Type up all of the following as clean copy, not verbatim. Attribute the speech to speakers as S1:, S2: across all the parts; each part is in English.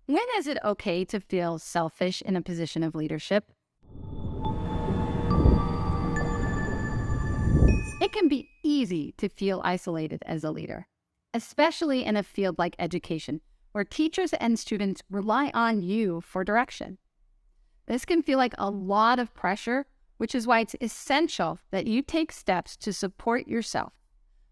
S1: When is it okay to feel selfish in a position of leadership? It can be easy to feel isolated as a leader, especially in a field like education, where teachers and students rely on you for direction. This can feel like a lot of pressure, which is why it's essential that you take steps to support yourself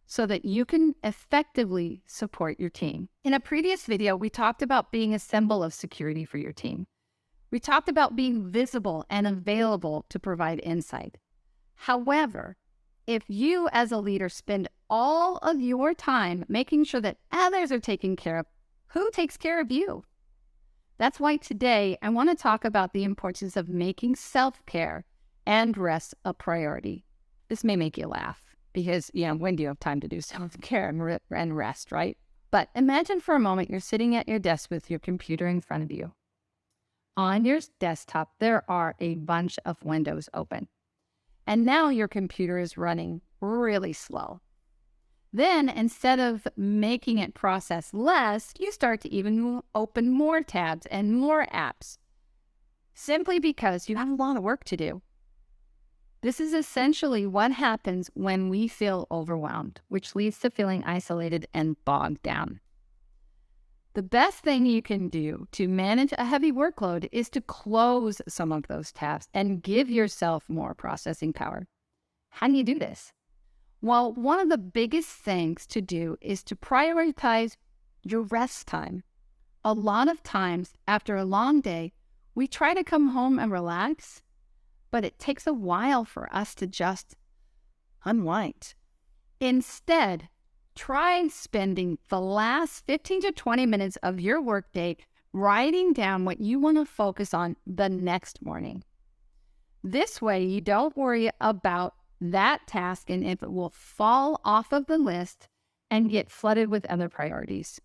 S1: so that you can effectively support your team. In a previous video, we talked about being a symbol of security for your team. We talked about being visible and available to provide insight. However, if you as a leader spend all of your time making sure that others are taken care of, who takes care of you? That's why today I want to talk about the importance of making self-care and rest a priority. This may make you laugh because, when do you have time to do self-care and rest, right? But imagine for a moment you're sitting at your desk with your computer in front of you. On your desktop, there are a bunch of windows open. And now your computer is running really slow. Then, instead of making it process less, you start to even open more tabs and more apps, simply because you have a lot of work to do. This is essentially what happens when we feel overwhelmed, which leads to feeling isolated and bogged down. The best thing you can do to manage a heavy workload is to close some of those tabs and give yourself more processing power. How do you do this? Well, one of the biggest things to do is to prioritize your rest time. A lot of times after a long day, we try to come home and relax, but it takes a while for us to just unwind. Instead, try spending the last 15 to 20 minutes of your workday writing down what you want to focus on the next morning. This way, you don't worry about that task and if it will fall off of the list and get flooded with other priorities.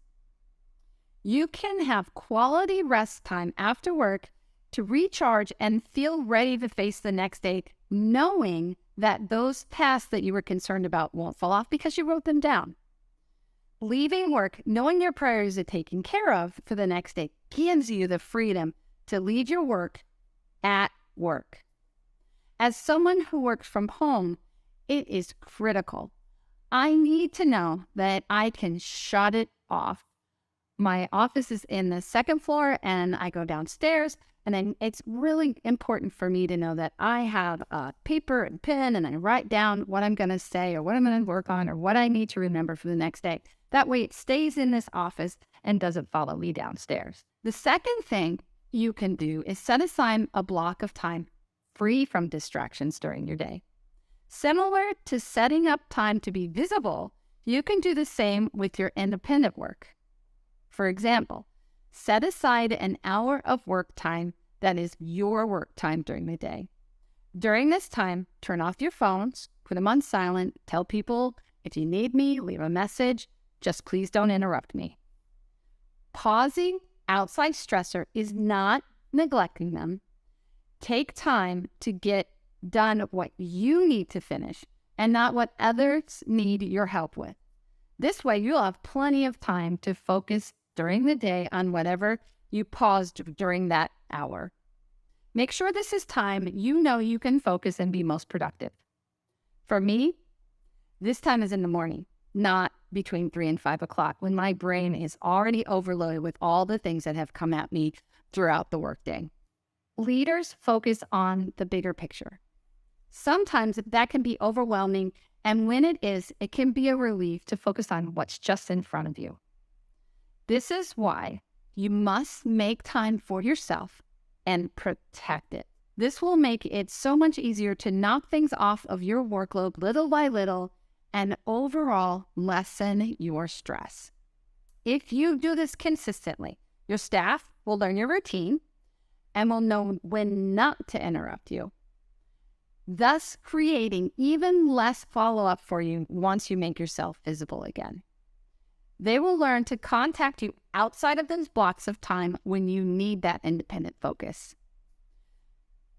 S1: You can have quality rest time after work to recharge and feel ready to face the next day, knowing that those tasks that you were concerned about won't fall off because you wrote them down. Leaving work, knowing your priorities are taken care of for the next day, gives you the freedom to leave your work at work. As someone who works from home, it is critical. I need to know that I can shut it off. My office is in the second floor and I go downstairs, and then it's really important for me to know that I have a paper and pen and I write down what I'm going to say or what I'm going to work on or what I need to remember for the next day. That way it stays in this office and doesn't follow me downstairs. The second thing you can do is set aside a block of time free from distractions during your day. Similar to setting up time to be visible, you can do the same with your independent work. For example, set aside an hour of work time that is your work time during the day. During this time, turn off your phones, put them on silent, tell people if you need me, leave a message, just please don't interrupt me. Pausing outside stressor is not neglecting them. Take time to get done what you need to finish and not what others need your help with. This way, you'll have plenty of time to focus during the day on whatever you paused during that hour. Make sure this is time you know you can focus and be most productive. For me, this time is in the morning, not between 3 and 5 o'clock when my brain is already overloaded with all the things that have come at me throughout the workday. Leaders focus on the bigger picture. Sometimes that can be overwhelming, and when it is, it can be a relief to focus on what's just in front of you. This is why you must make time for yourself and protect it. This will make it so much easier to knock things off of your workload little by little and overall lessen your stress. If you do this consistently, your staff will learn your routine and will know when not to interrupt you, thus creating even less follow-up for you once you make yourself visible again. They will learn to contact you outside of those blocks of time when you need that independent focus.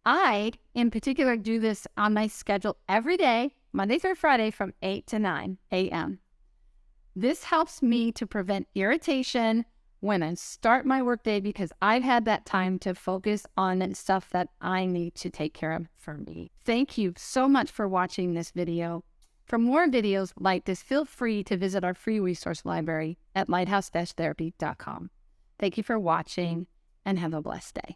S1: I, in particular, do this on my schedule every day, Monday through Friday from 8 to 9 a.m. This helps me to prevent irritation, when I start my workday because I've had that time to focus on stuff that I need to take care of for me. Thank you so much for watching this video. For more videos like this, feel free to visit our free resource library at lighthouse-therapy.com. Thank you for watching and have a blessed day.